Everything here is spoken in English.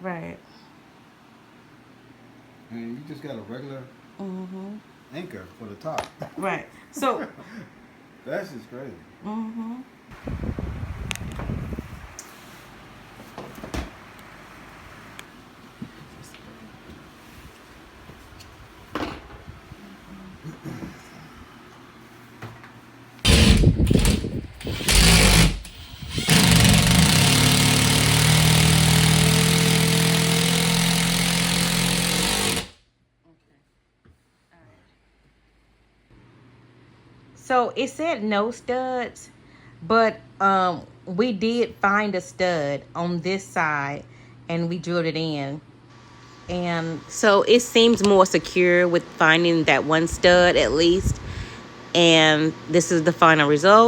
Right. And you just got a regular anchor for the top. Right. So. That's just crazy. So it said no studs, but we did find a stud on this side and we drilled it in. And so it seems more secure with finding that one stud at least. And this is the final result.